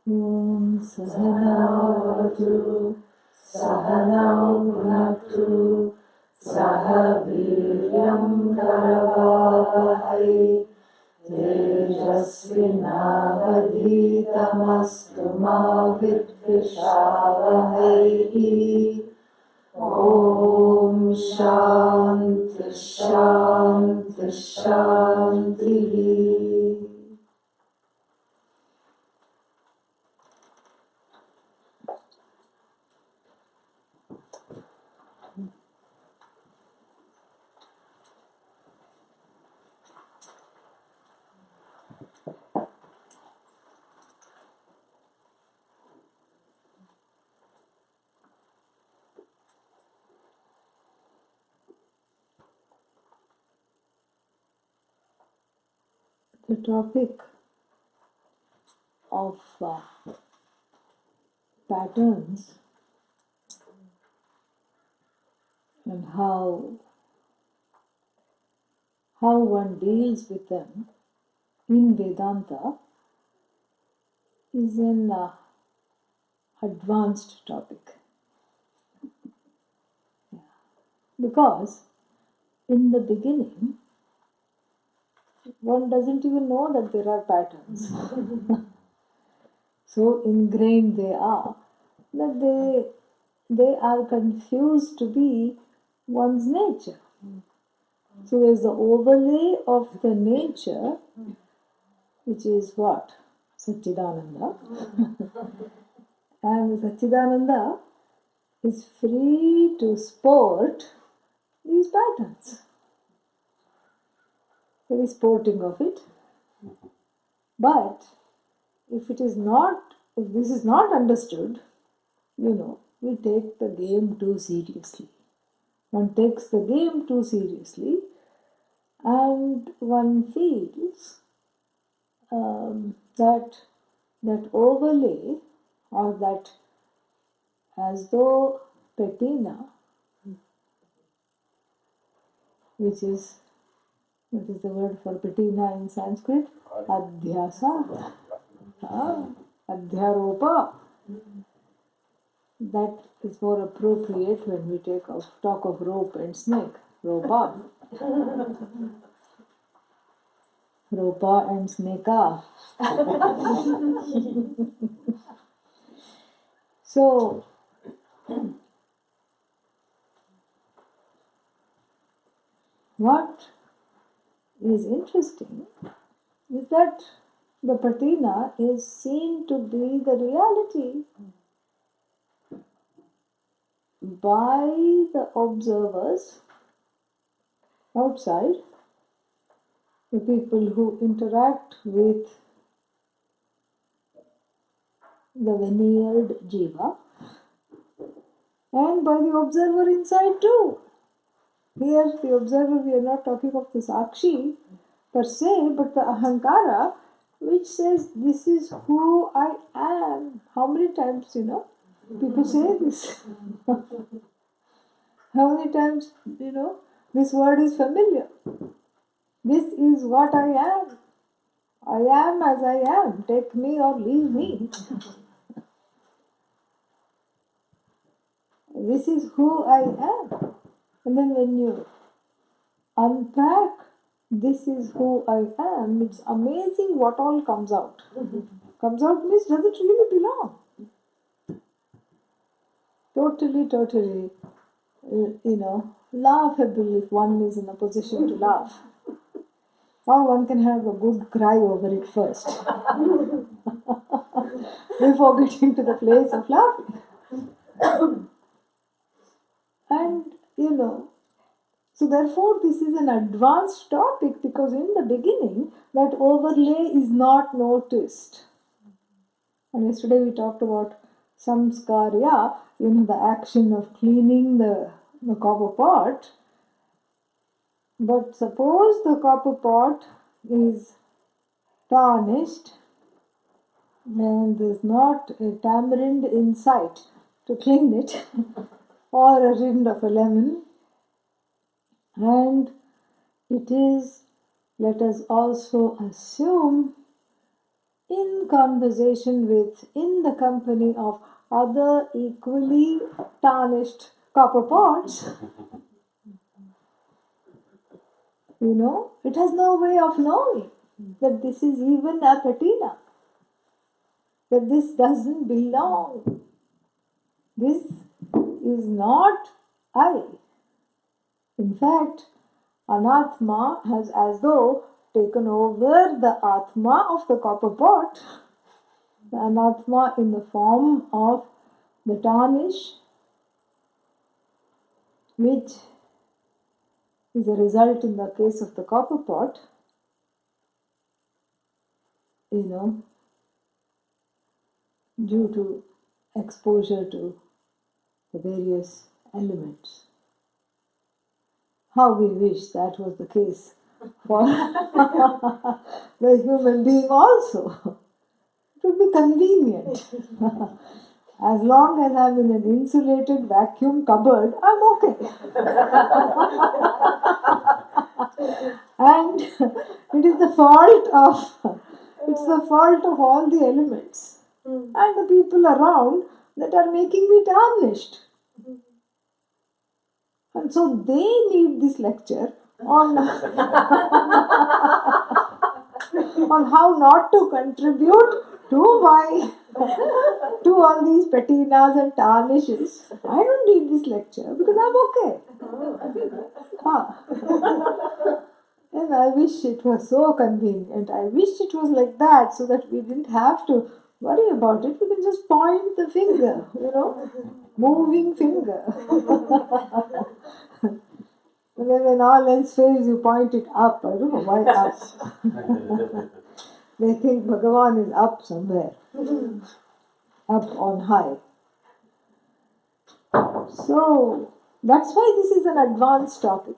Om Sahanavatu Sahanau Bhunaktu Sahaviryam Karavavahai Tejasvinavadhitamastu ma vidvishavahai. Om Shanti Shanti Shanti. The topic of patterns and how one deals with them in Vedanta is an advanced topic. Because in the beginning, one doesn't even know that there are patterns. So ingrained they are that they are confused to be one's nature. So there's the overlay of the nature, which is what? Satchidananda. And Satchidananda is free to sport these patterns. There is sporting of it. But if this is not understood, we take the game too seriously. One takes the game too seriously and one feels that overlay, or that as though patina, which is, what is the word for patina in Sanskrit? Adhyasa. Adhyaropa. That is more appropriate when we talk of rope and snake. Ropa. Ropa and sneka. So, what is interesting is that the patina is seen to be the reality by the observers outside, the people who interact with the veneered jiva, and by the observer inside too. Here, the observer, we are not talking of the sakshi per se, but the ahankara, which says, this is who I am. How many times, people say this? How many times, this word is familiar. This is what I am. I am as I am. Take me or leave me. This is who I am. And then when you unpack, this is who I am, it's amazing what all comes out. Comes out means doesn't really belong. Totally, laughable if one is in a position to laugh. Or one can have a good cry over it first. Before getting to the place of laughing. And, so therefore this is an advanced topic, because in the beginning that overlay is not noticed. And yesterday we talked about samskarya, the action of cleaning the copper pot. But suppose the copper pot is tarnished and there's not a tamarind in sight to clean it, or a rind of a lemon, and it is, let us also assume, in conversation with, in the company of other equally tarnished copper pots, it has no way of knowing that this is even a patina, that this doesn't belong. This is not I. In fact, Anatma has as though taken over the Atma of the copper pot, the Anatma in the form of the tarnish, which is a result in the case of the copper pot, due to exposure to the various elements. How we wish that was the case for the human being also. It would be convenient. As long as I'm in an insulated vacuum cupboard, I'm okay. And it is the fault of all the elements and the people around that are making me tarnished. And so they need this lecture on on how not to contribute to all these patinas and tarnishes. I don't need this lecture because I'm okay. And I wish it was so convenient. I wish it was like that so that we didn't have to worry about it. We can just point the finger, moving finger. And then when all else fails, you point it up. I don't know why up. They think Bhagavan is up somewhere, up on high. So, that's why this is an advanced topic.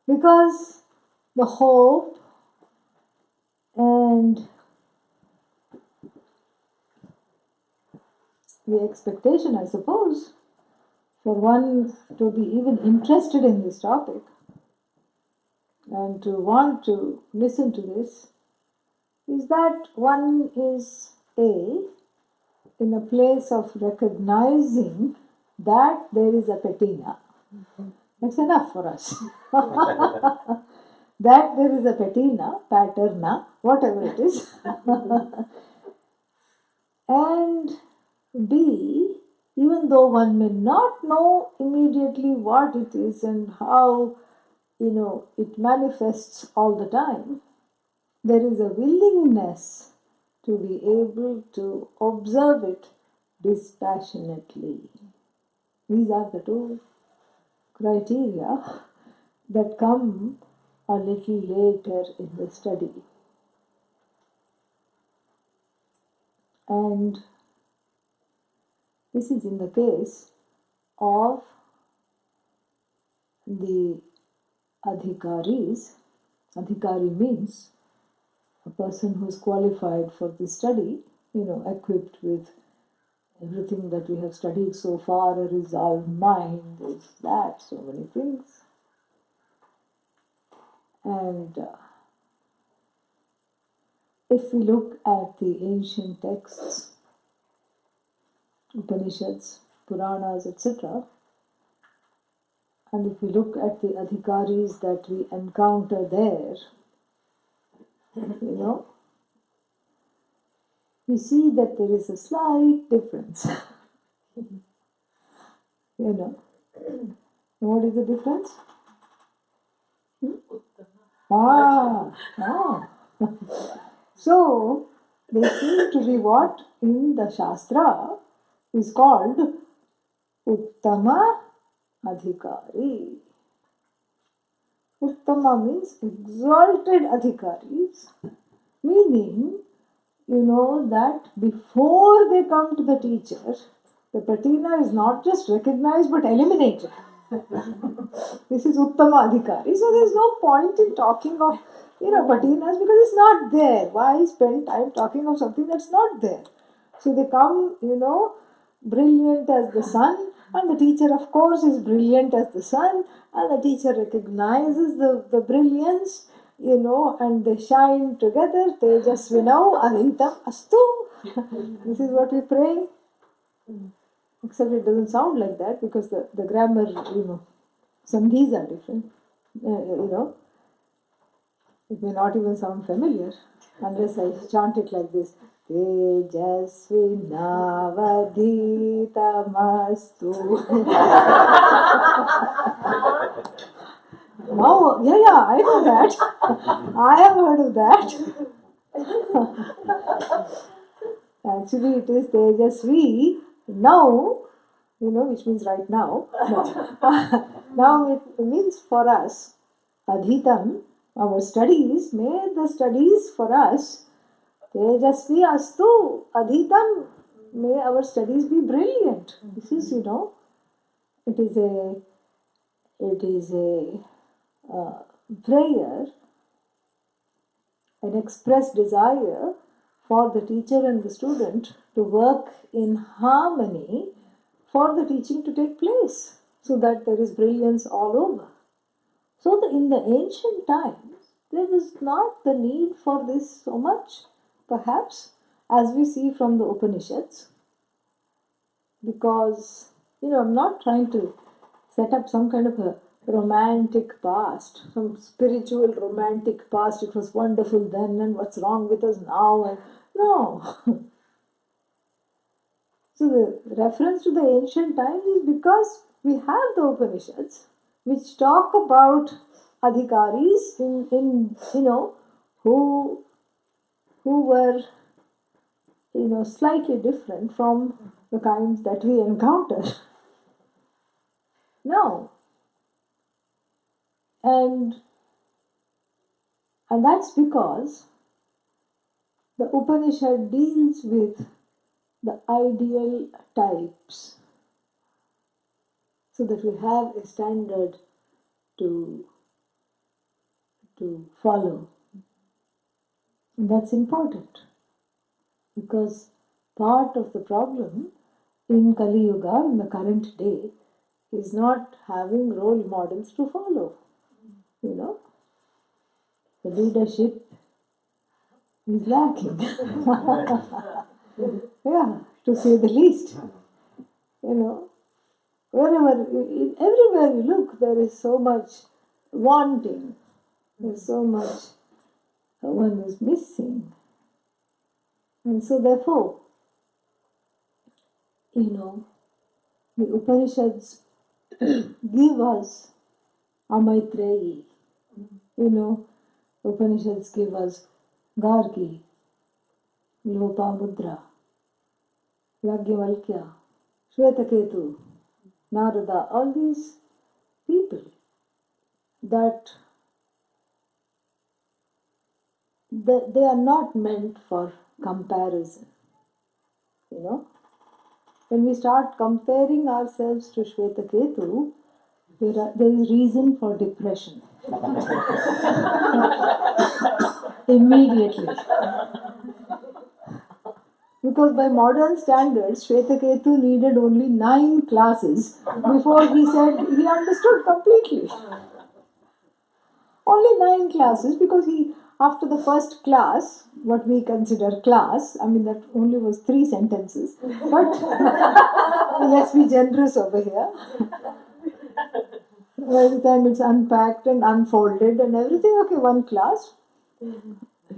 Because the hope and the expectation, I suppose, for one to be even interested in this topic and to want to listen to this is that one is in a place of recognizing that there is a patina. That's enough for us. That there is a patina, patterna, whatever it is. And B, even though one may not know immediately what it is and how, it manifests all the time, there is a willingness to be able to observe it dispassionately. These are the two criteria that come a little later in the study. And this is in the case of the adhikaris. Adhikari means a person who is qualified for this study, equipped with everything that we have studied so far, a resolved mind, this, that, so many things. And if we look at the ancient texts, Upanishads, Puranas, etc., and if we look at the adhikaris that we encounter there, we see that there is a slight difference. What is the difference? So, they seem to be what in the Shastra is called Uttama Adhikari. Uttama means exalted adhikaris, meaning, that before they come to the teacher, the patina is not just recognized but eliminated. This is Uttama Adhikari. So there is no point in talking of, patinas because it's not there. Why spend time talking of something that's not there? So they come, brilliant as the sun, and the teacher, of course, is brilliant as the sun, and the teacher recognizes the brilliance, and they shine together. Tejasvinau adhitam astu. This is what we pray. Except it doesn't sound like that because the grammar, sandhis are different. It may not even sound familiar unless I chant it like this. Tejasvinavadhitamastu. Oh, yeah, I know that. I have heard of that. Actually, it is Tejasvi now, which means right now. Now it means for us. Adhitam, our studies, may the studies for us. Tejasvi astu adhitam, may our studies be brilliant. This is, it is a prayer, an expressed desire for the teacher and the student to work in harmony for the teaching to take place so that there is brilliance all over. So in the ancient times, there was not the need for this so much, perhaps, as we see from the Upanishads, because, I'm not trying to set up some kind of a romantic past, some spiritual romantic past. It was wonderful then, and what's wrong with us now? And no. So the reference to the ancient times is because we have the Upanishads which talk about adhikaris in who were slightly different from the kinds that we encounter now. And that's because the Upanishad deals with the ideal types, so that we have a standard to follow. And that's important, because part of the problem in Kali Yuga, in the current day, is not having role models to follow. The leadership is lacking. Yeah, to say the least. Everywhere you look, there is so much wanting. There's so much one is missing. And so therefore, the Upanishads give us Amaitreyi. Upanishads give us Gargi, Lopamudra, Yajnavalkya, Shvetaketu, Narada, all these people that they are not meant for comparison. When we start comparing ourselves to Shvetaketu, there is reason for depression. Immediately. Because by modern standards, Shvetaketu needed only 9 classes before he said he understood completely. Only 9 classes, because after the first class, what we consider class, that only was 3 sentences, but let's be generous over here. By the time it's unpacked and unfolded and everything, okay, 1 class.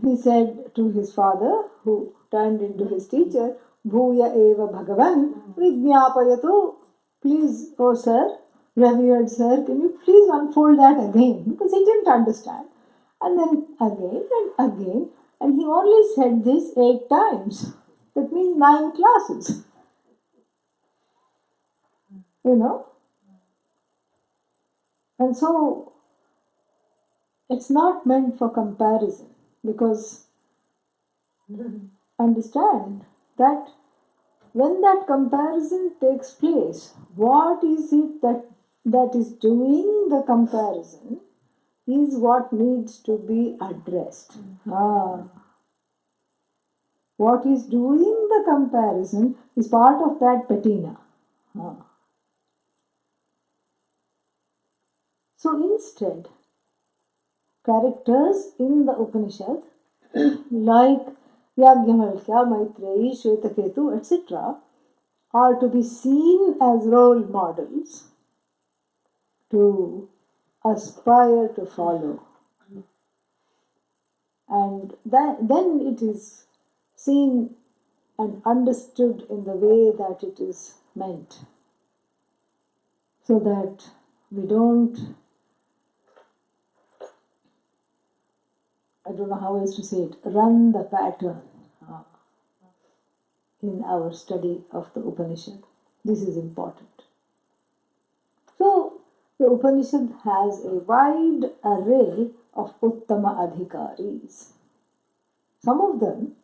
He said to his father, who turned into his teacher, Bhuya eva Bhagavan Vijñapayatu. Please, oh sir, revered sir, can you please unfold that again? Because he didn't understand. And then again and again. And he only said this 8 times. That means 9 classes. And so, it's not meant for comparison, because understand that when that comparison takes place, what is it that is doing the comparison is what needs to be addressed. What is doing the comparison is part of that patina. So instead, characters in the Upanishad like Yajnavalkya, Maitreyi, Shvetaketu, etc. are to be seen as role models to aspire to follow. And then it is seen and understood in the way that it is meant, so that we don't, I don't know how else to say it, run the pattern in our study of the Upanishad. This is important. So, the Upanishad has a wide array of Uttama Adhikaris. Some of them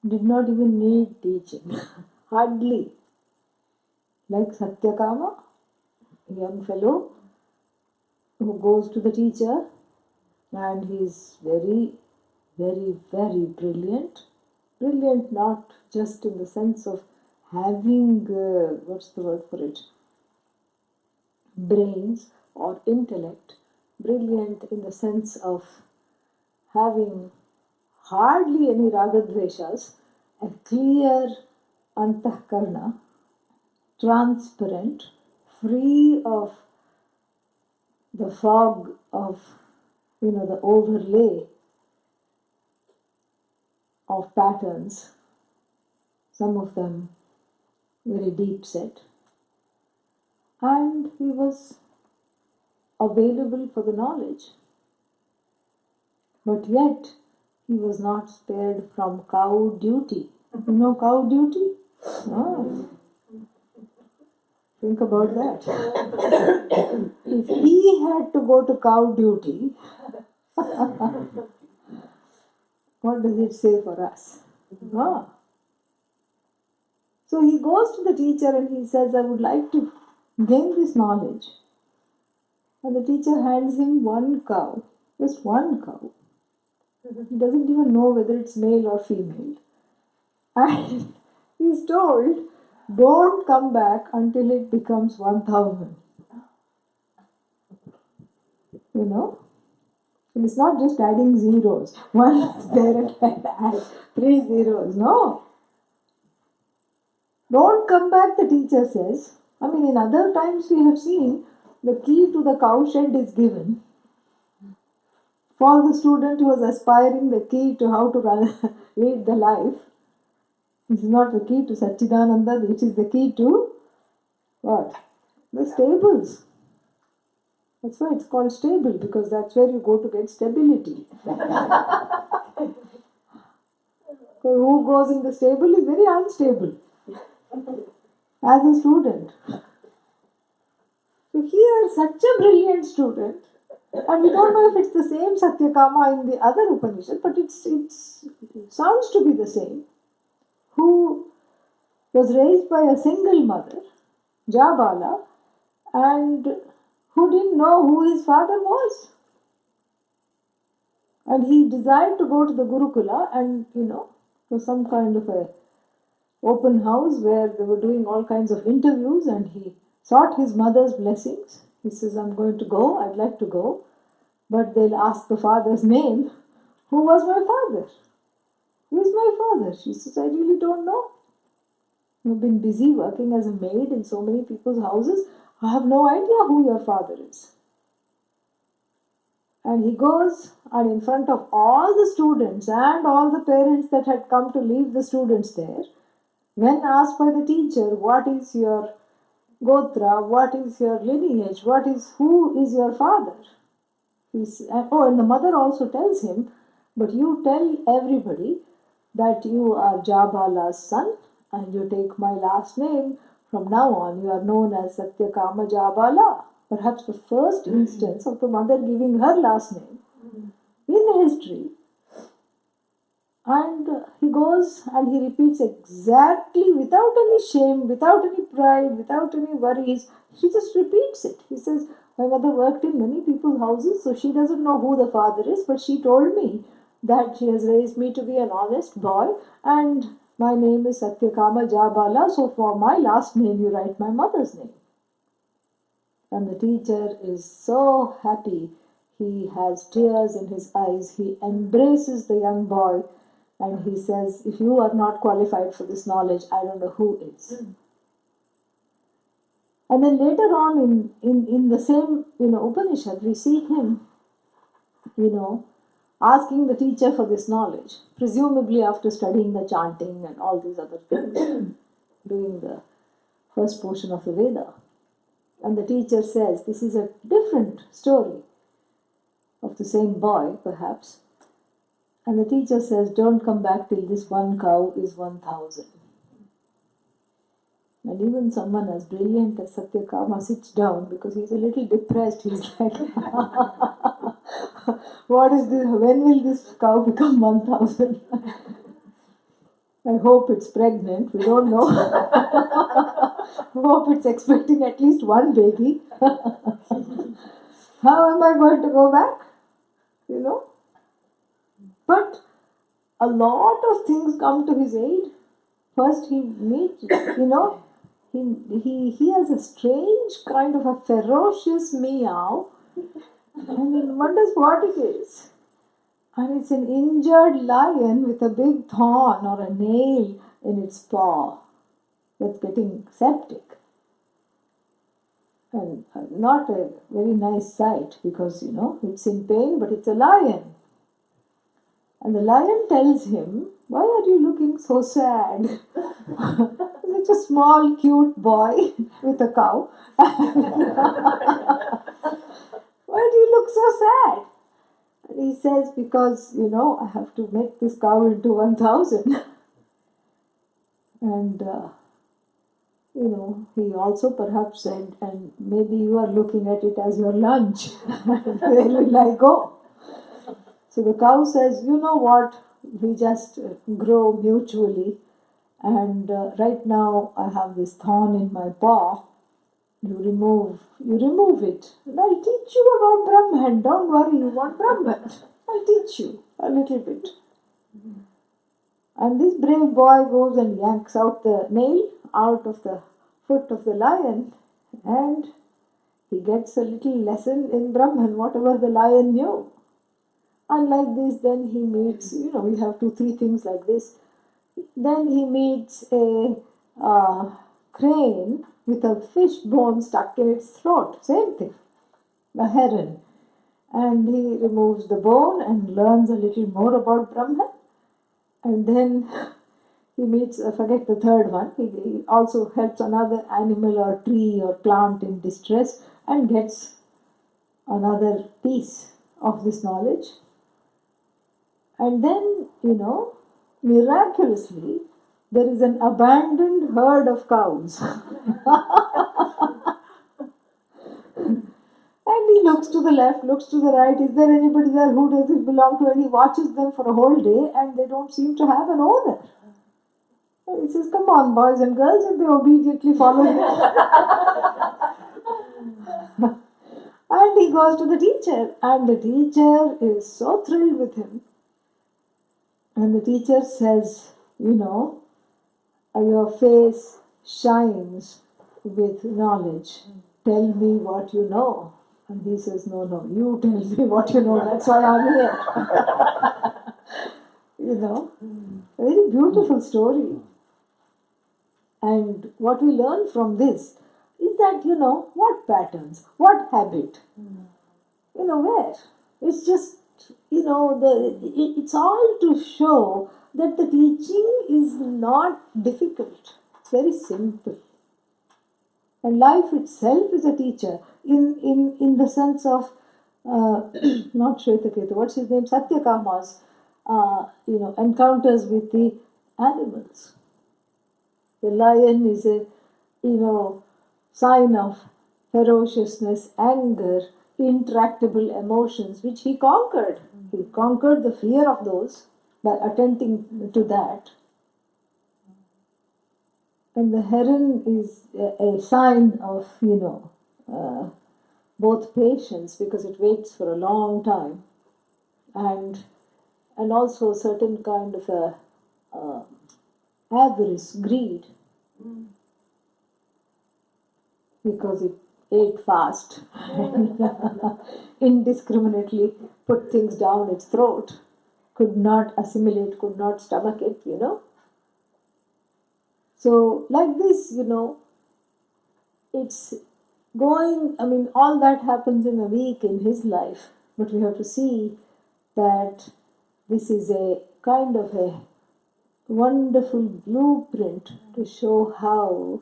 did not even need teaching, hardly. Like Satyakama, a young fellow who goes to the teacher and he is very, very, very brilliant. Brilliant not just in the sense of having, what's the word for it, brains or intellect. Brilliant in the sense of having hardly any ragadveshas, a clear antahkarna, transparent, free of the fog of, the overlay of patterns, some of them very deep set. And he was available for the knowledge. But yet, he was not spared from cow duty. You know cow duty? No. Think about that. If he had to go to cow duty, what does it say for us? No. So he goes to the teacher and he says, I would like to gain this knowledge. And the teacher hands him one cow, just one cow. He doesn't even know whether it's male or female. And he's told, don't come back until it becomes 1,000. And it's not just adding zeros. One is there and add 3 zeros. No. Don't come back, the teacher says. In other times we have seen the key to the cowshed is given. For the student who was aspiring, the key to how to lead the life. This is not the key to Satchidananda, which is the key to what? The stables. That's why it's called stable, because that's where you go to get stability. So who goes in the stable is very unstable as a student. So here, such a brilliant student, and we don't know if it's the same Satyakama in the other Upanishad, but it sounds to be the same, who was raised by a single mother, Jabala, and who didn't know who his father was. And he desired to go to the Gurukula and, for some kind of a open house where they were doing all kinds of interviews, and he sought his mother's blessings. He says, I'm going to go, I'd like to go, but they'll ask the father's name. Who was my father? Who is my father? She says, I really don't know. You've been busy working as a maid in so many people's houses. I have no idea who your father is. And he goes, and in front of all the students and all the parents that had come to leave the students there, when asked by the teacher, what is your gotra, what is your lineage, who is your father? And the mother also tells him, but you tell everybody that you are Jabala's son and you take my last name. From now on, you are known as Satyakama Jabala. Perhaps the first instance of the mother giving her last name in history. And he goes and he repeats exactly, without any shame, without any pride, without any worries. He just repeats it. He says, my mother worked in many people's houses, so she doesn't know who the father is, but she told me that she has raised me to be an honest boy, and my name is Satyakama Jabala, so for my last name you write my mother's name. And the teacher is so happy. he has tears in his eyes. He embraces the young boy and he says, if you are not qualified for this knowledge, I don't know who is. And then later on in the same Upanishad, we see him asking the teacher for this knowledge, presumably after studying the chanting and all these other things, doing the first portion of the Veda. And the teacher says, this is a different story of the same boy, perhaps. And the teacher says, don't come back till this one cow is 1,000. And even someone as brilliant as Satyakama sits down because he's a little depressed. He's like, what is this? When will this cow become 1,000? I hope it's pregnant. We don't know. I hope it's expecting at least one baby. How am I going to go back? But a lot of things come to his aid. First he meets, he has a strange kind of a ferocious meow, and he wonders what it is. And it's an injured lion with a big thorn or a nail in its paw that's getting septic. And not a very nice sight because, it's in pain, but it's a lion. And the lion tells him, why are you looking so sad? Such a small, cute boy with a cow. Why do you look so sad? And he says, because, I have to make this cow into 1,000. And, he also perhaps said, and maybe you are looking at it as your lunch. Where will I go? So the cow says, you know what, we just grow mutually, and right now I have this thorn in my paw. You remove it. And I'll teach you about Brahman. Don't worry, you want Brahman. I'll teach you a little bit. And this brave boy goes and yanks out the nail out of the foot of the lion, and he gets a little lesson in Brahman, whatever the lion knew. And like this, then he meets, we have 2-3 things like this. Then he meets a crane with a fish bone stuck in its throat. Same thing. A heron. And he removes the bone and learns a little more about Brahman. And then he meets, I forget the third one. He also helps another animal or tree or plant in distress and gets another piece of this knowledge. And then, miraculously, there is an abandoned herd of cows. And he looks to the left, looks to the right. Is there anybody there who does it belong to? And he watches them for a whole day and they don't seem to have an owner. And he says, come on, boys and girls, and they obediently follow him. And he goes to the teacher, and the teacher is so thrilled with him. And the teacher says, your face shines with knowledge. Tell me what you know. And he says, no, you tell me what you know. That's why I'm here. A very beautiful story. And what we learn from this is that, what patterns, what habit, where. It's just, it's all to show that the teaching is not difficult. It's very simple. And life itself is a teacher in the sense of, not Shvetaketu, what's his name? Satyakama's, encounters with the animals. The lion is a, sign of ferociousness, anger, intractable emotions, which he conquered. He conquered the fear of those by attending to that. And the heron is a sign of, both patience, because it waits for a long time, and also a certain kind of a avarice, greed, because it ate fast and indiscriminately put things down its throat, could not assimilate, could not stomach it, So, like this, it's all that happens in a week in his life, but we have to see that this is a kind of a wonderful blueprint to show how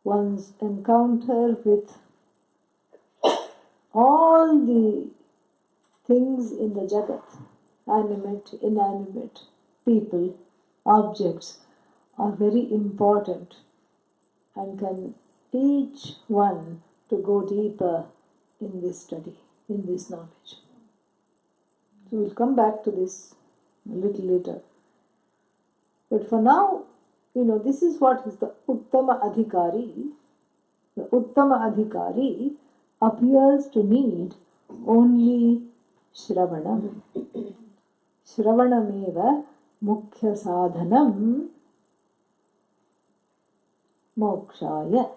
one's encounter with all the things in the Jagat, animate, inanimate, people, objects, are very important and can teach one to go deeper in this study, in this knowledge. So we'll come back to this a little later. But for now, this is what is the Uttama Adhikari. The Uttama Adhikari appears to need only Shravanam. Shravanameva Mukhya Sadhanam Mokshaya.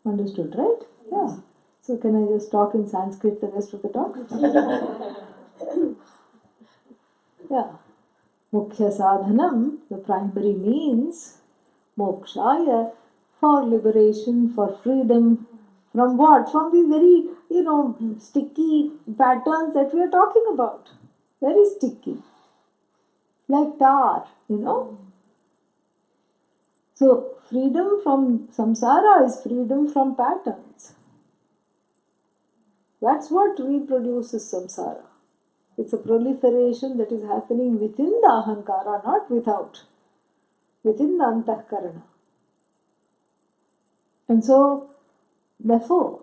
Understood, right? Yeah. So can I just talk in Sanskrit the rest of the talk? Yeah. Mukhya Sadhanam, the primary means, Mokshaya, for liberation, for freedom. From what? From these very, sticky patterns that we are talking about. Very sticky. Like tar, So, freedom from samsara is freedom from patterns. That's what reproduces samsara. It's a proliferation that is happening within the ahankara, not without. Within the antahkarana. And so, therefore,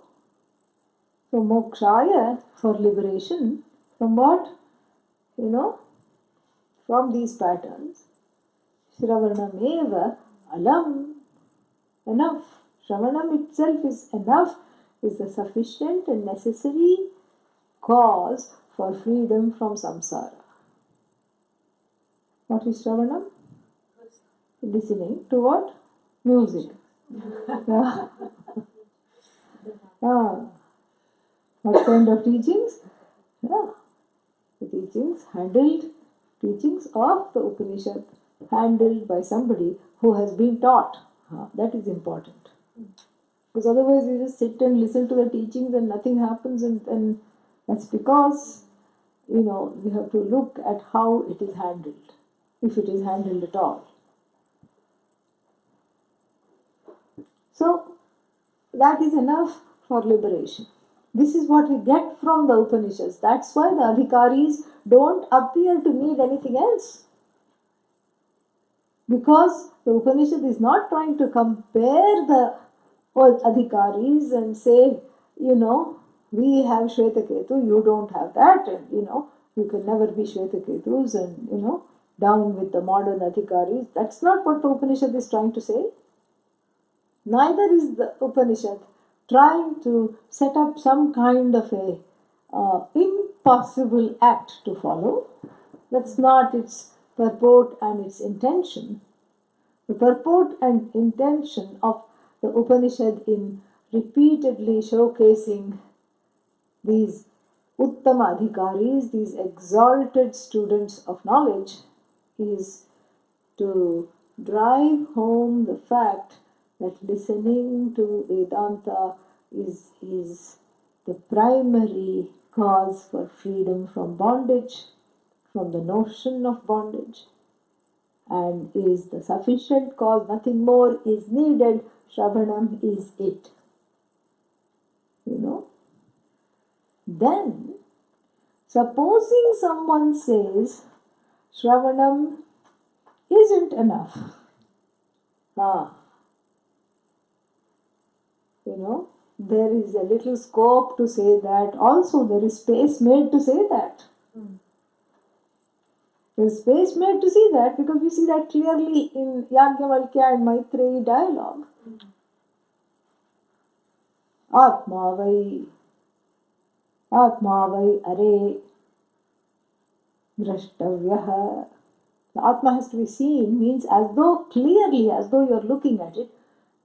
mokshaya, for liberation, from what? From these patterns. Shravanameva alam, enough. Shravanam itself is enough, is the sufficient and necessary cause for freedom from samsara. What is Shravanam? Listening to what? Music. What kind of teachings? The teachings of the Upanishad, handled by somebody who has been taught. That is important. Because otherwise you just sit and listen to the teachings and nothing happens, and that's because, we have to look at how it is handled, if it is handled at all. So, that is enough for liberation. This is what we get from the Upanishads. That's why the Adhikaris don't appear to need anything else. Because the Upanishad is not trying to compare the Adhikaris and say, we have Shvetaketu, you don't have that, and you can never be Shvetaketus, and down with the modern Adhikaris. That's not what the Upanishad is trying to say. Neither is the Upanishad trying to set up some kind of a impossible act to follow. That's not its purport and its intention. The purport and intention of the Upanishad in repeatedly showcasing these Uttama Adhikaris, these exalted students of knowledge, is to drive home the fact that listening to Vedanta is the primary cause for freedom from bondage, from the notion of bondage, and is the sufficient cause. Nothing more is needed. Shravanam is it. Then, supposing someone says Shravanam isn't enough. There is a little scope to say that. Also, there is space made to say that. There is space made to see that, because we see that clearly in Yajnavalkya and Maitreyi dialogue. Atma vai are drashtavyaha. The Atma has to be seen means as though clearly, as though you are looking at it.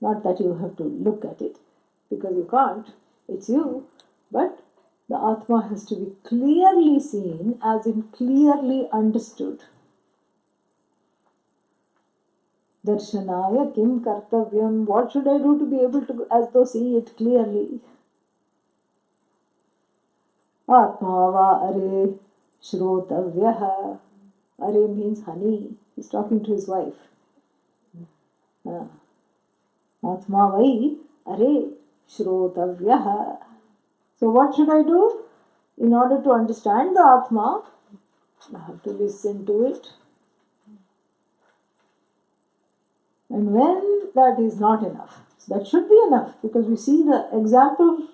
Not that you have to look at it. because you can't. It's you. But the Atma has to be clearly seen, as in clearly understood. Darshanaya kim kartavyam. What should I do to be able to, as though, see it clearly? Atma va are shrotavyaha. Are means honey. He's talking to his wife. Atma vai are shrotavyaha. So what should I do? In order to understand the Atma, I have to listen to it. And when that is not enough, that should be enough, because we see the example,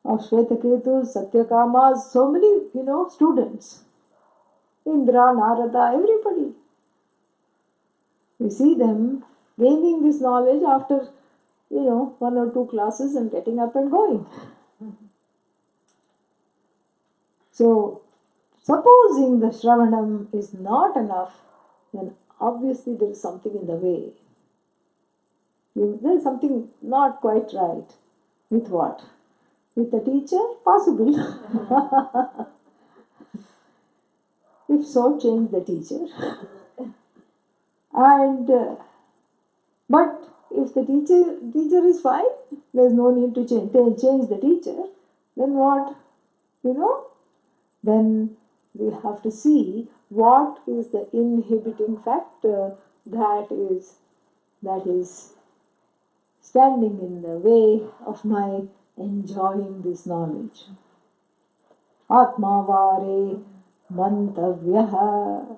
of Shvetaketus, Satyakamas, so many, students. Indra, Narada, everybody. We see them gaining this knowledge after, one or two classes and getting up and going. So, supposing the Shravanam is not enough, then obviously there is something in the way. There is something not quite right. With what? With the teacher? Possible. If so, change the teacher. And but if the teacher is fine, there is no need to change the teacher. Then what? Then we have to see what is the inhibiting factor that is standing in the way of my enjoying this knowledge. Atmavare mantavyaha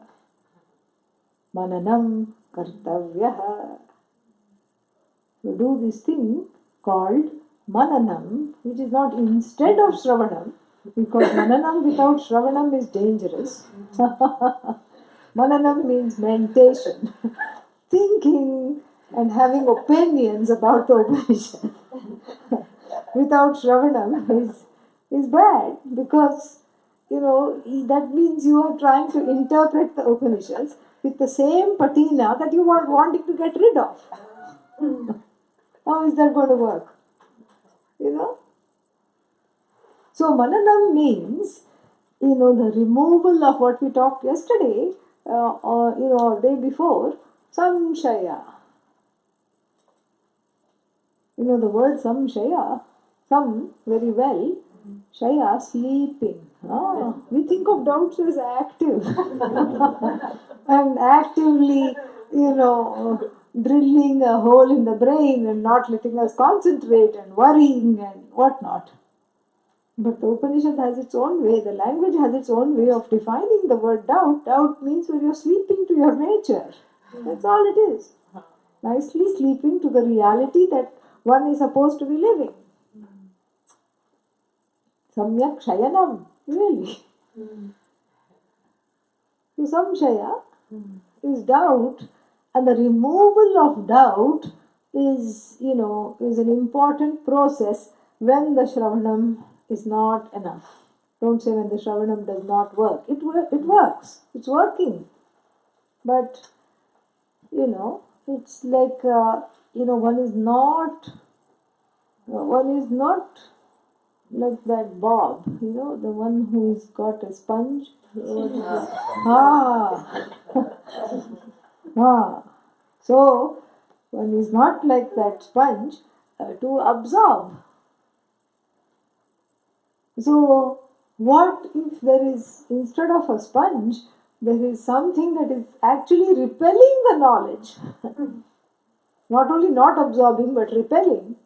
mananam kartavyaha. We do this thing called mananam, which is not instead of Shravanam, because mananam without Shravanam is dangerous. Mananam means meditation, thinking and having opinions about the Upanishad. Without Shravanam is bad, because that means you are trying to interpret the Upanishads with the same patina that you are wanting to get rid of. How is that going to work? So mananam means, the removal of what we talked yesterday, or day before, samshaya. The word samshaya, very well, shaya, sleeping. We think of doubts as active. And actively, drilling a hole in the brain and not letting us concentrate and worrying and whatnot. But the Upanishad has its own way, the language has its own way of defining the word doubt. Doubt means when you're sleeping to your nature. That's all it is. Nicely sleeping to the reality that one is supposed to be living. Samyak shayanam, really. So samshaya is doubt, and the removal of doubt is an important process when the Shravanam is not enough. Don't say when the Shravanam does not work. It works. It's working. But, it's like, one is not like that Bob, the one who's got a sponge. So, one is not like that sponge to absorb. So, what if there is, instead of a sponge, there is something that is actually repelling the knowledge? Not only not absorbing, but repelling,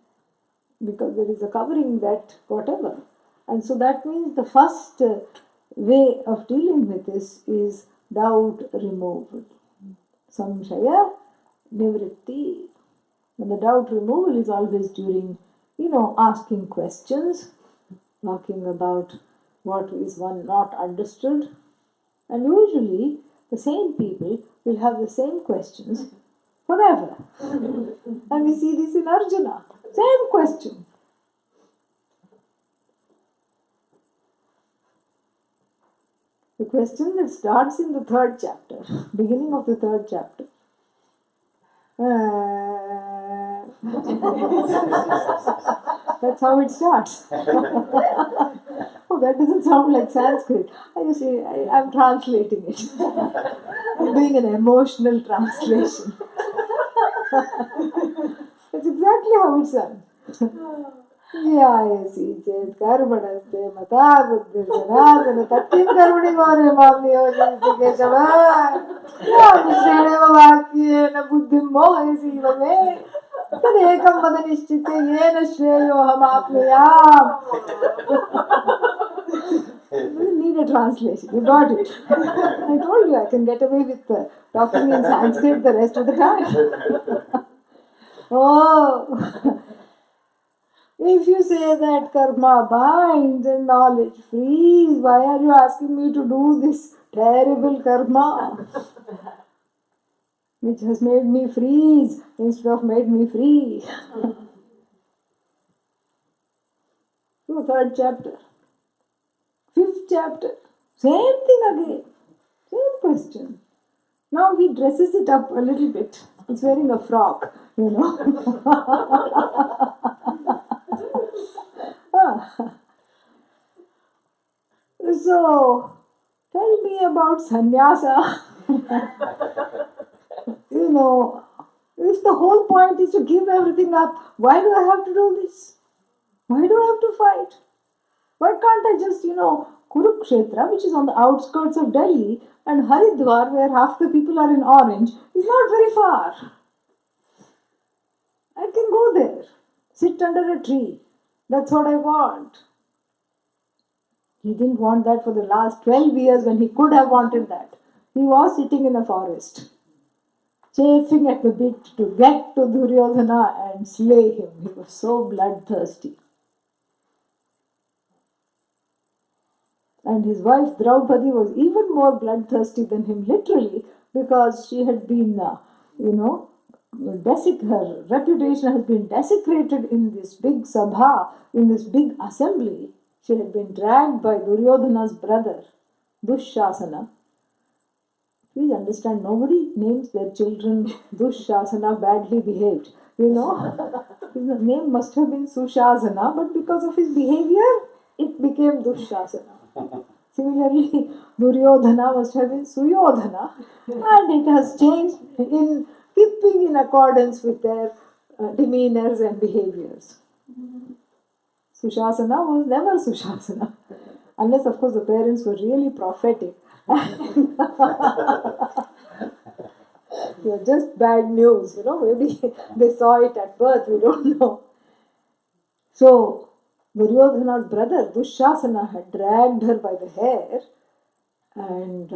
because there is a covering that whatever. And so that means the first way of dealing with this is doubt removal. Samshaya, Nivritti. And the doubt removal is always during, asking questions, talking about what is one not understood. And usually the same people will have the same questions forever. And we see this in Arjuna. Same question. The question that starts in the 3rd chapter, beginning of the 3rd chapter. That's how it starts. Oh, that doesn't sound like Sanskrit. I'm translating it. I'm doing an emotional translation. That's exactly how it sounds. Yayasi chet karmanaste mata buddhirjanatana tattim karmani gore mamniyojiti keshava yamishrene vakyena buddhim mohesi vame tadekam madanishchite yena shreyo hamapniyam. You need a translation. You got it. I told you I can get away with talking in Sanskrit the rest of the time. Oh, if you say that karma binds and knowledge frees, why are you asking me to do this terrible karma which has made me freeze instead of made me free? So, third chapter. Fifth chapter. Same thing again. Same question. Now he dresses it up a little bit. He's wearing a frock, you know. So, tell me about sannyasa. You know, if the whole point is to give everything up, why do I have to do this? Why do I have to fight? Why can't I just, Kurukshetra, which is on the outskirts of Delhi, and Haridwar, where half the people are in orange, is not very far. I can go there, sit under a tree. That's what I want. He didn't want that for the last 12 years when he could have wanted that. He was sitting in a forest, chafing at the bit to get to Duryodhana and slay him. He was so bloodthirsty. And his wife Draupadi was even more bloodthirsty than him, literally, because she had been, her reputation has been desecrated in this big sabha, in this big assembly. She had been dragged by Duryodhana's brother, Dushasana. Please understand, nobody names their children Dushasana, badly behaved. His name must have been Sushasana, but because of his behavior, it became Dushasana. Similarly, Duryodhana must have been Suyodhana, and it has changed in keeping in accordance with their demeanors and behaviors. Sushasana was never Sushasana, unless, of course, the parents were really prophetic. You're just bad news, maybe they saw it at birth, we don't know. So, Duryodhana's brother Dushasana had dragged her by the hair, and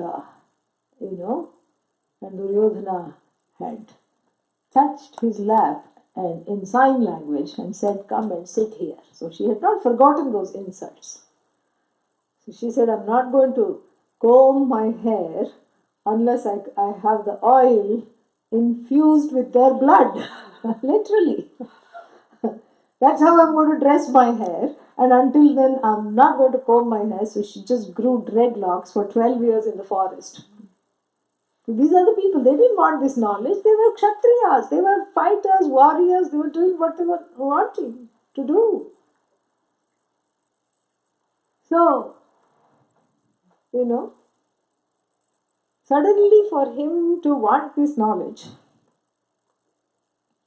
and Duryodhana had touched his lap and in sign language and said, "Come and sit here." So she had not forgotten those insults. So she said, "I'm not going to comb my hair unless I have the oil infused with their blood." Literally. That's how I'm going to dress my hair, and until then I'm not going to comb my hair. So she just grew dreadlocks for 12 years in the forest. So these are the people, they didn't want this knowledge. They were kshatriyas, they were fighters, warriors, they were doing what they were wanting to do. So, suddenly for him to want this knowledge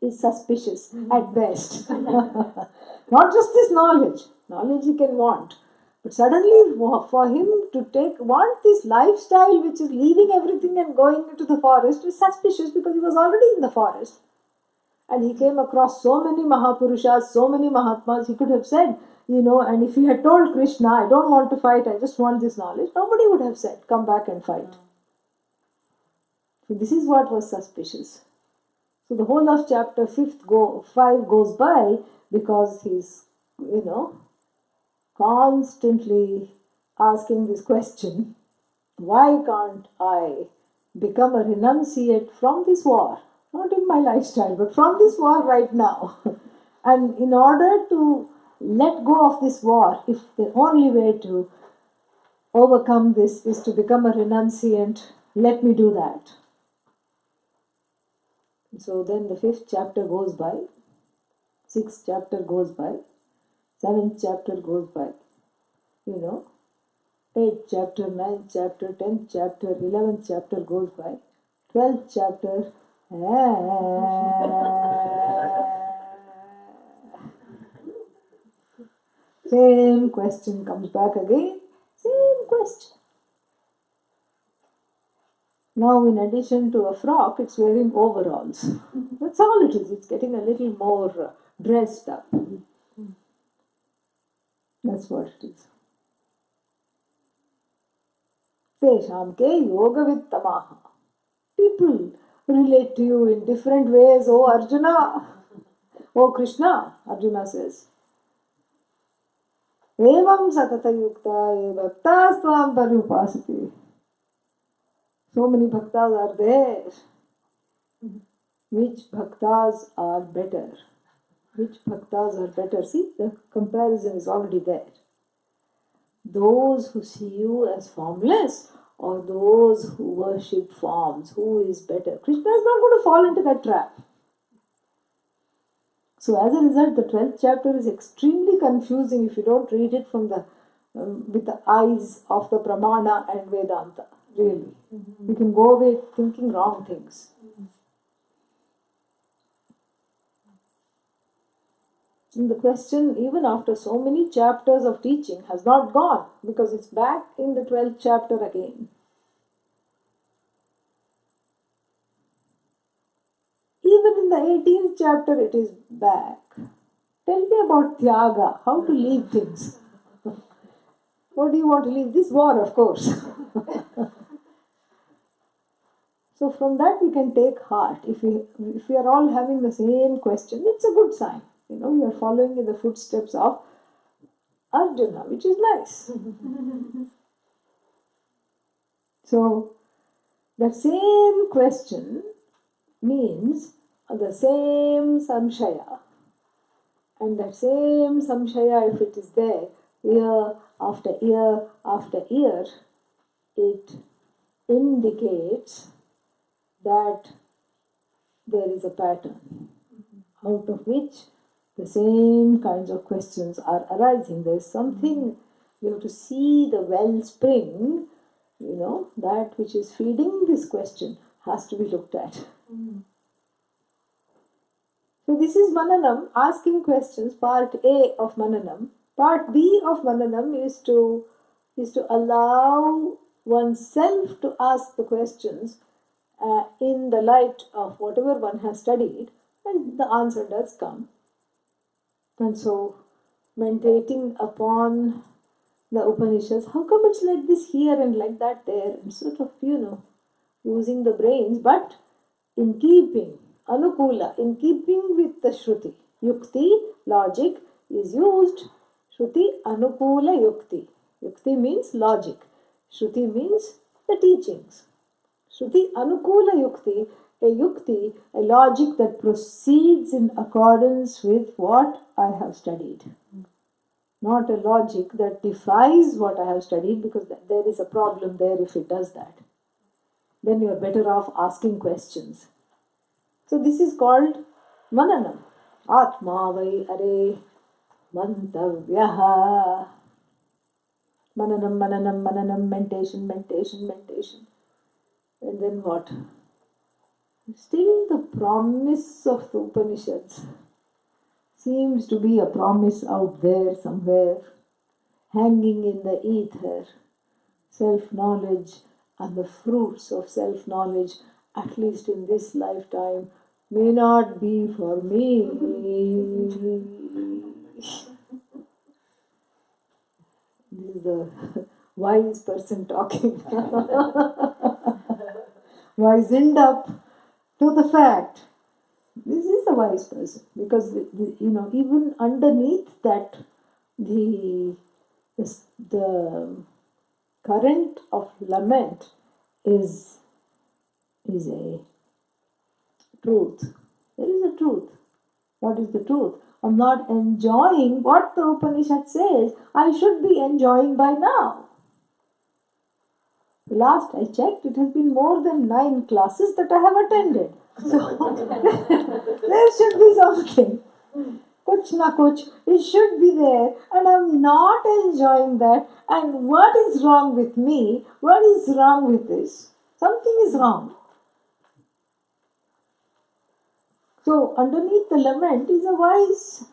is suspicious at best. Not just this knowledge he can want, but suddenly for him to want this lifestyle which is leaving everything and going into the forest is suspicious, because he was already in the forest. And he came across so many Mahapurushas, so many Mahatmas. He could have said, and if he had told Krishna, "I don't want to fight, I just want this knowledge," nobody would have said, "Come back and fight." So this is what was suspicious. So the whole of chapter 5 goes by because he's, constantly asking this question: why can't I become a renunciate from this war? Not in my lifestyle, but from this war right now. And in order to let go of this war, if the only way to overcome this is to become a renunciant, let me do that. So then the 5th chapter goes by, 6th chapter goes by, 7th chapter goes by, 8th chapter, 9th chapter, 10th chapter, 11th chapter goes by, 12th chapter, same question comes back again, same question. Now, in addition to a frock, it's wearing overalls. That's all it is. It's getting a little more dressed up. That's what it is. Tesham ke yogavittamaha. People relate to you in different ways. Oh Arjuna, oh Krishna, Arjuna says. Evam satata yukta ye bhaktas tvam parupasati. So many bhaktas are there. Which bhaktas are better? Which bhaktas are better? See, the comparison is already there. Those who see you as formless or those who worship forms, who is better? Krishna is not going to fall into that trap. So as a result, the 12th chapter is extremely confusing if you don't read it from the with the eyes of the Pramana and Vedanta. Really, you can go away thinking wrong things. And the question, even after so many chapters of teaching, has not gone because it's back in the 12th chapter again. Even in the 18th chapter, it is back. Tell me about Tyaga, how to leave things. What do you want to leave? This war, of course. So from that we can take heart. If we are all having the same question, it's a good sign. You are following in the footsteps of Arjuna, which is nice. So that same question means the same samshaya. And that same samshaya, if it is there, year after year after year, it indicates that there is a pattern out of which the same kinds of questions are arising. There is something, you have to see the wellspring, that which is feeding this question has to be looked at. So this is Mananam, asking questions, part A of Mananam. Part B of Mananam is to allow oneself to ask the questions in the light of whatever one has studied, and the answer does come. And so, meditating upon the Upanishads, how come it's like this here and like that there, and sort of, using the brains, but in keeping, anukula, in keeping with the Shruti. Yukti, logic, is used. Shruti, anukula yukti. Yukti means logic. Shruti means the teachings. Shruti, anukula yukti, a logic that proceeds in accordance with what I have studied. Not a logic that defies what I have studied, because there is a problem there if it does that. Then you are better off asking questions. So this is called Mananam. Atma vai are mantavyaha. Mananam, meditation. And then what? Still the promise of the Upanishads seems to be a promise out there somewhere, hanging in the ether. Self-knowledge and the fruits of self-knowledge, at least in this lifetime, may not be for me. This is the wise person talking. Wisened up to the fact. This is a wise person, because even underneath that, the current of lament is a truth. There is a truth. What is the truth? I'm not enjoying what the Upanishad says I should be enjoying by now. Last I checked, it has been more than 9 classes that I have attended. So there should be something. Kuch na kuch, it should be there, and I'm not enjoying that. And what is wrong with me? What is wrong with this? Something is wrong. So, underneath the lament is a wise,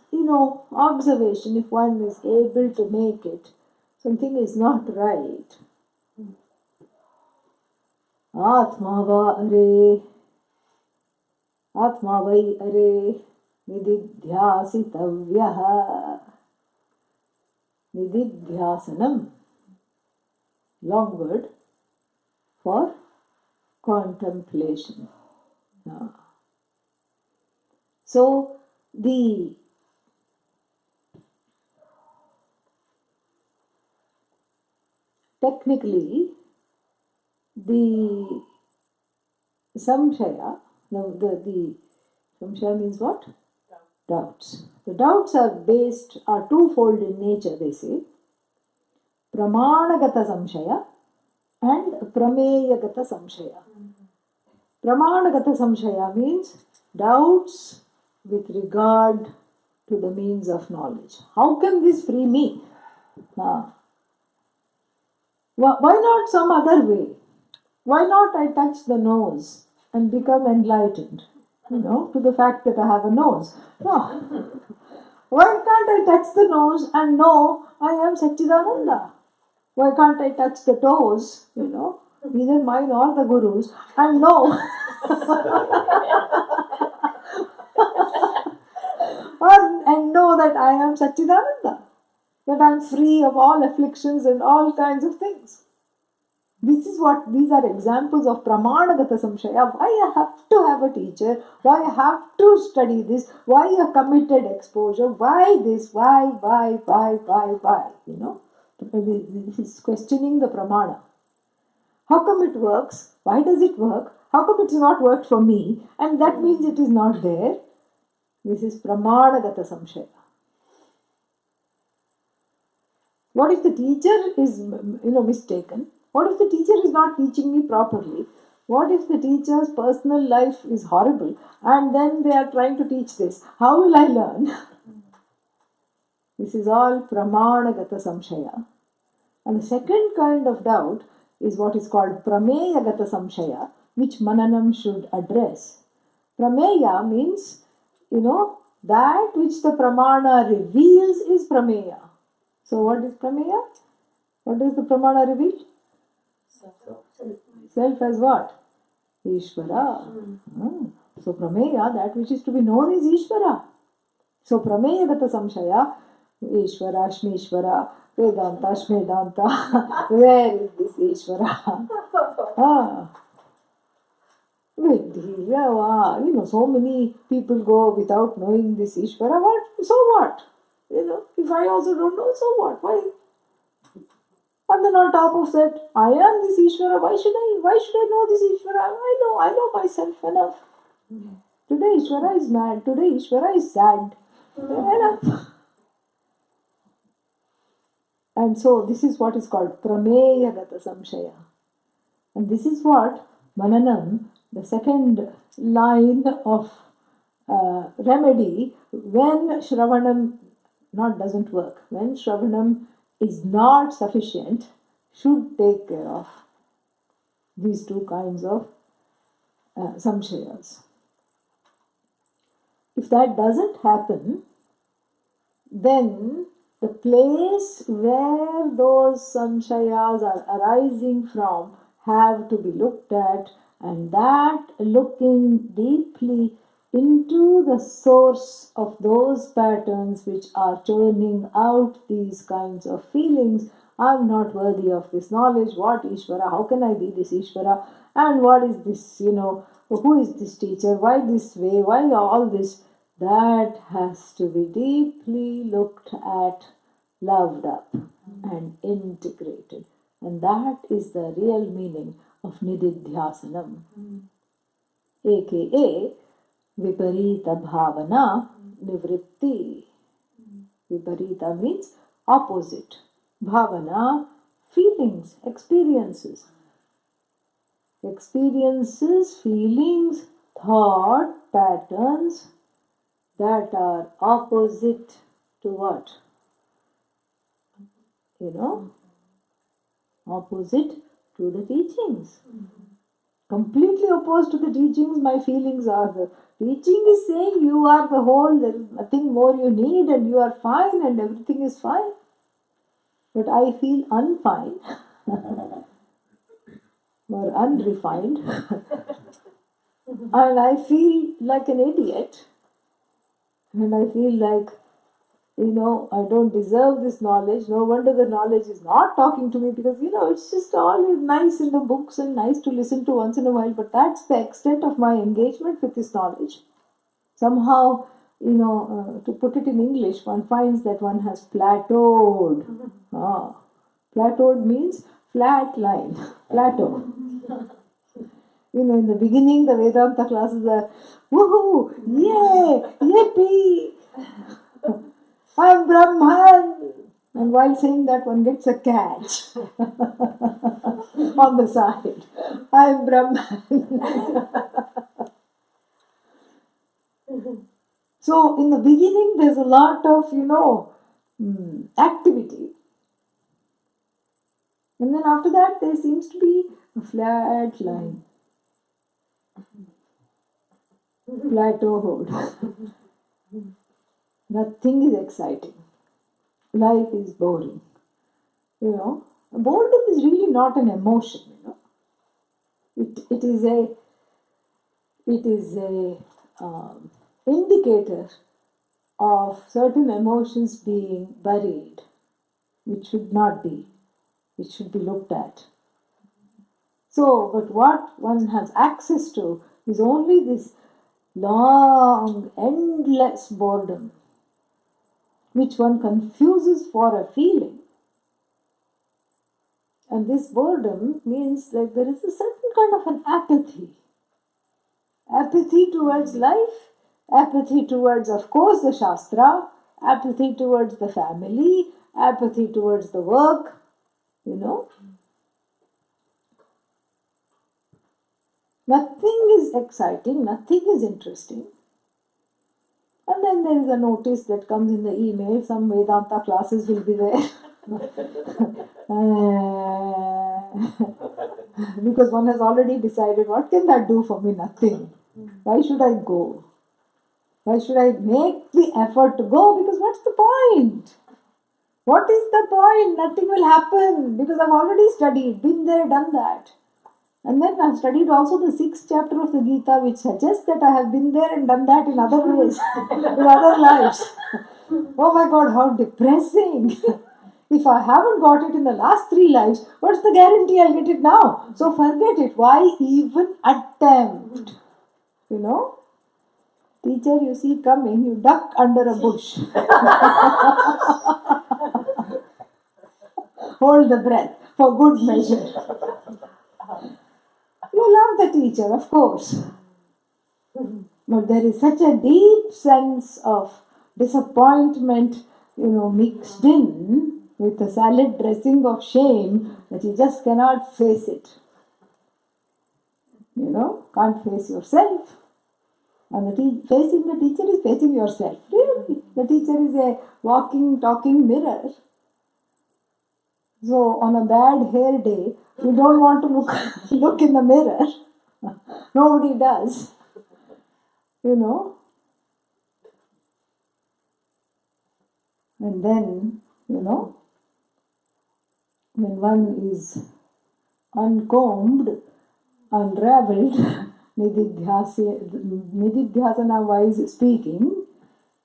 observation. If one is able to make it, something is not right. Atma va are, Atma vai are, nididhyasitavyaha, nididhyasanam, long word for contemplation. So, technically, the samshaya, the samshaya means what? Doubts. The doubts are twofold in nature, they say. Pramanagata samshaya and prameyagata samshaya. Pramanagata samshaya means doubts with regard to the means of knowledge. How can this free me? Why not some other way? Why not I touch the nose and become enlightened? To the fact that I have a nose. No. Why can't I touch the nose and know I am Satchidananda? Why can't I touch the toes, neither mine or the Guru's, and know and know that I am Satchidananda, that I am free of all afflictions and all kinds of things. These are examples of Pramanagata Samshaya. Why I have to have a teacher? Why I have to study this? Why a committed exposure? Why this? Why? This is questioning the Pramana. How come it works? Why does it work? How come it's not worked for me? And that means it is not there. This is Pramanagata Samshaya. What if the teacher is, mistaken? What if the teacher is not teaching me properly? What if the teacher's personal life is horrible and then they are trying to teach this? How will I learn? This is all Pramanagata Samshaya. And the second kind of doubt is what is called Prameyagata Samshaya, which Mananam should address. Prameya means, that which the Pramana reveals is Prameya. So what is Prameya? What does the Pramana reveal? Self as what? Ishvara. So Prameya, that which is to be known is Ishvara. So Prameyagata Samshaya, Ishvara, Shmishvara, Vedanta, Shmedanta. Where is this Ishvara? Vidya, so many people go without knowing this Ishvara. What? So what? If I also don't know, so what? Why? And then on top of that, I am this Ishvara. Why should I know this Ishvara? I know myself enough. Today Ishvara is mad. Today Ishvara is sad. Enough. And so this is what is called Prameyagata Samshaya. And this is what Mananam, the second line of remedy, when Shravanam doesn't work, when Shravanam is not sufficient, should take care of these two kinds of samshayas. If that doesn't happen, then the place where those samshayas are arising from have to be looked at, and that looking deeply into the source of those patterns which are churning out these kinds of feelings. I'm not worthy of this knowledge. What Ishvara? How can I be this Ishvara? And what is this, who is this teacher? Why this way? Why all this? That has to be deeply looked at, loved up, and integrated. And that is the real meaning of Nididhyasanam, aka Viparita Bhavana, Nivritti. Viparita means opposite. Bhavana, feelings, experiences. Experiences, feelings, thought, patterns that are opposite to what? Opposite to the teachings. Completely opposed to the teachings, my feelings are. The teaching is saying you are the whole, there is nothing more you need, and you are fine, and everything is fine. But I feel unfine or unrefined, and I feel like an idiot, and I feel like, I don't deserve this knowledge. No wonder the knowledge is not talking to me, because, it's just all nice in the books and nice to listen to once in a while, but that's the extent of my engagement with this knowledge. Somehow, to put it in English, one finds that one has plateaued. Plateaued means flat line, plateau. In the beginning, the Vedanta classes are, woohoo, yay, yippee, I'm Brahman. And while saying that, one gets a catch on the side. I'm Brahman. So, in the beginning, there's a lot of, activity. And then after that, there seems to be a flat line. Plateaued. Nothing is exciting. Life is boring. Boredom is really not an emotion. It is a indicator of certain emotions being buried, which should not be, which should be looked at. So, but what one has access to is only this long, endless boredom, which one confuses for a feeling. And this boredom means that there is a certain kind of an apathy. Apathy towards life, apathy towards, of course, the Shastra, apathy towards the family, apathy towards the work, Nothing is exciting, nothing is interesting. And then there is a notice that comes in the email, some Vedanta classes will be there. Because one has already decided, what can that do for me? Nothing. Why should I go? Why should I make the effort to go? Because what's the point? What is the point? Nothing will happen, because I've already studied, been there, done that. And then I've studied also the 6th chapter of the Gita, which suggests that I have been there and done that in other ways, in other lives. Oh my God, how depressing. If I haven't got it in the last 3 lives, what's the guarantee I'll get it now? So forget it. Why even attempt? Teacher you see coming, you duck under a bush. Hold the breath for good measure. You love the teacher, of course. But there is such a deep sense of disappointment, mixed in with a salad dressing of shame that you just cannot face it. Can't face yourself. And facing the teacher is facing yourself. Really, the teacher is a walking, talking mirror. So on a bad hair day, you don't want to look in the mirror. Nobody does. And then, when one is uncombed, unraveled, nididhyasana wise speaking,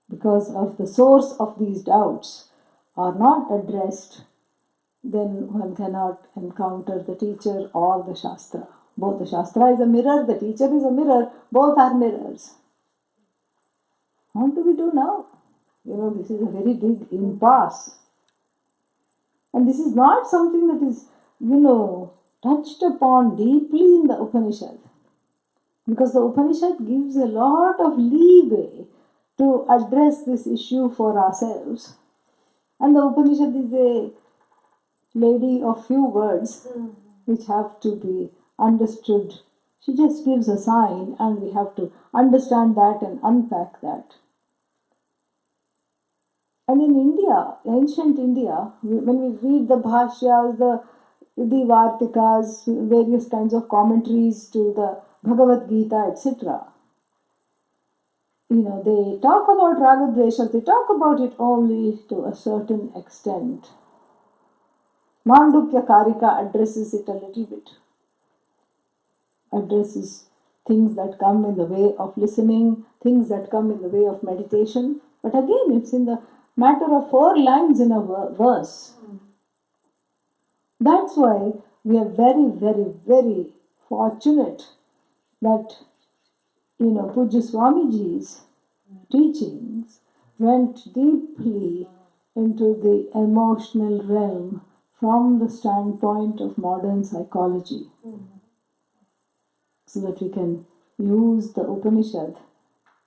because of the source of these doubts are not addressed, then one cannot encounter the teacher or the Shastra. Both the Shastra is a mirror, the teacher is a mirror, both are mirrors. What do we do now? This is a very big impasse. And this is not something that is, touched upon deeply in the Upanishad. Because the Upanishad gives a lot of leeway to address this issue for ourselves. And the Upanishad is a lady of few words which have to be understood. She just gives a sign and we have to understand that and unpack that. And in India, ancient India, when we read the bhashyas, the vartikas, various kinds of commentaries to the Bhagavad Gita, etc., they talk about ragadveshas, they talk about it only to a certain extent. Mandukya Karika addresses it a little bit, addresses things that come in the way of listening, things that come in the way of meditation. But again, it's in the matter of 4 lines in a verse. That's why we are very, very, very fortunate that, Pujya Swamiji's teachings went deeply into the emotional realm from the standpoint of modern psychology, so that we can use the Upanishad,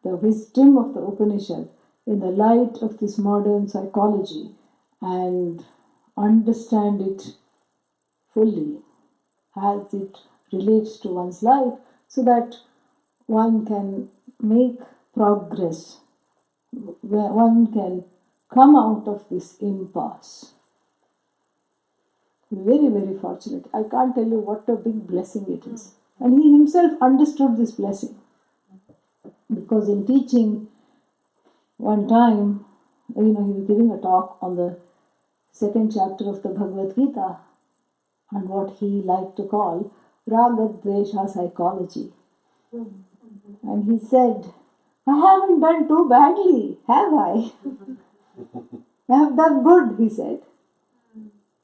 the wisdom of the Upanishad, in the light of this modern psychology and understand it fully as it relates to one's life, so that one can make progress, where one can come out of this impasse. Very, very fortunate. I can't tell you what a big blessing it is. And he himself understood this blessing. Because in teaching, one time, he was giving a talk on the 2nd chapter of the Bhagavad Gita, and what he liked to call Raga-Dvesha psychology. And he said, I haven't done too badly, have I? I have done good, he said.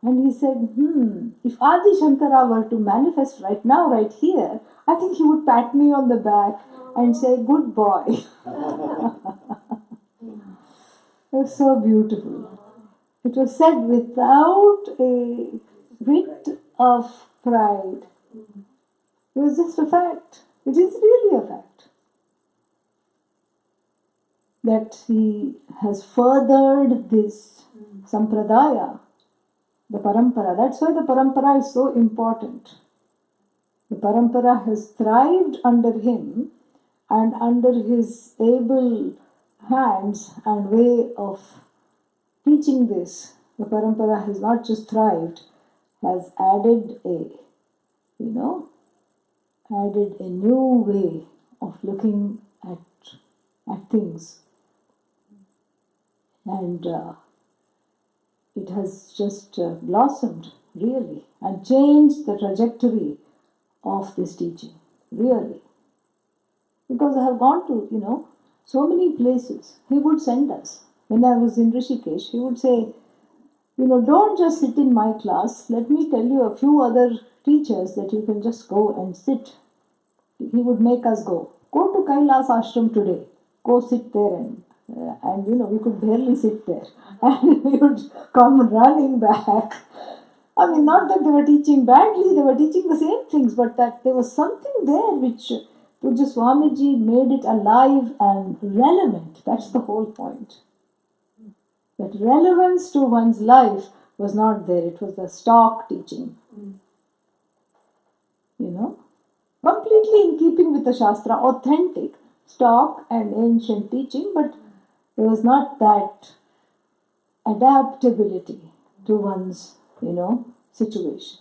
And he said, if Adi Shankara were to manifest right now, right here, I think he would pat me on the back and say, good boy. It was so beautiful. It was said without a bit of pride. It was just a fact. It is really a fact that he has furthered this sampradaya, the parampara. That's why the parampara is so important. The parampara has thrived under him, and under his able hands and way of teaching this, the parampara has not just thrived, has added added a new way of looking at things. And it has just blossomed, really, and changed the trajectory of this teaching, really. Because I have gone to, so many places. He would send us. When I was in Rishikesh, he would say, don't just sit in my class. Let me tell you a few other teachers that you can just go and sit. He would make us go. Go to Kailas Ashram today. Go sit there and we could barely sit there. And we would come running back. I mean, not that they were teaching badly, they were teaching the same things, but that there was something there which Pujya Swamiji made it alive and relevant. That's the whole point. That relevance to one's life was not there. It was the stock teaching. Completely in keeping with the Shastra, authentic, stock and ancient teaching, but there was not that adaptability to one's, situation.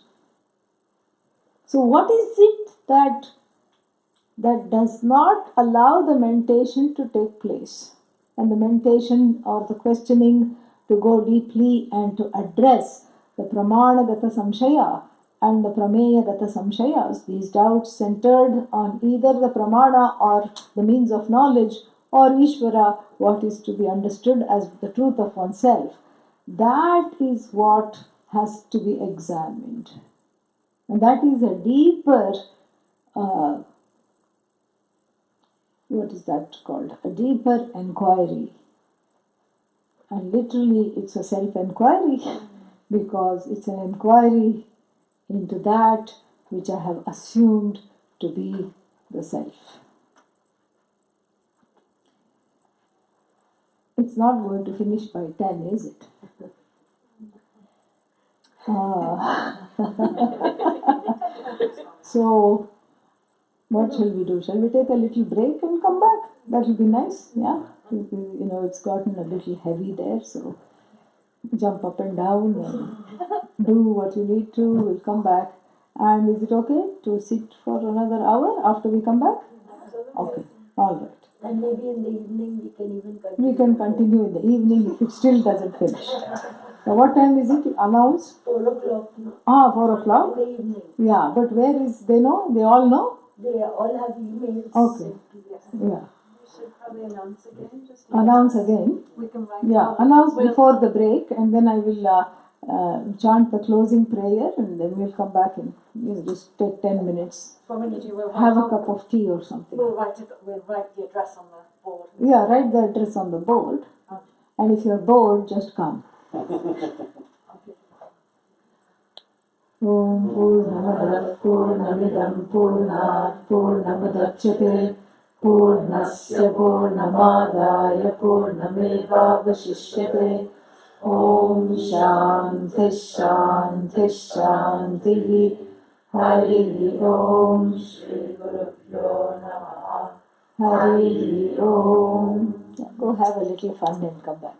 So what is it that does not allow the meditation to take place, and the meditation or the questioning to go deeply and to address the pramanagata samshaya and the prameyagata samshayas, these doubts centered on either the pramana or the means of knowledge, or Ishvara, what is to be understood as the truth of oneself? That is what has to be examined. And that is a deeper what is that called? A deeper inquiry. And literally it's a self-inquiry, because it's an inquiry into that which I have assumed to be the self. It's not going to finish by 10, is it? So, What shall we do? Shall we take a little break and come back? That will be nice, yeah. You know, it's gotten a little heavy there, so jump up and down and do what you need to. We'll come back. And is it okay to sit for another hour after we come back? Okay, all right. And maybe in the evening we can even continue. We can continue in the evening if it still doesn't finish. So what time is it announced? 4 o'clock. 4 o'clock? In the evening. Yeah, but where is, they know? They all know? They all have emails. Okay. Yes. Yeah. We should probably announce again. Just Announce again? we can write Yeah, announce before the break, and then I will chant the closing prayer, and then we'll come back and just take 10 minutes. Swamini, we'll Have a cup of tea or something. We'll write the address on the board. Yeah, write the address on the board. And if you're bored, just come. Om Purnamada Purnamidam Purnat Purnamadachyate Purnasya Purnamadaya Purnamevavashishyate Om Shanti Shanti Shanti Hari Om Shri Gurubhyo Namaha Hari Om. Go have a little fun and come back.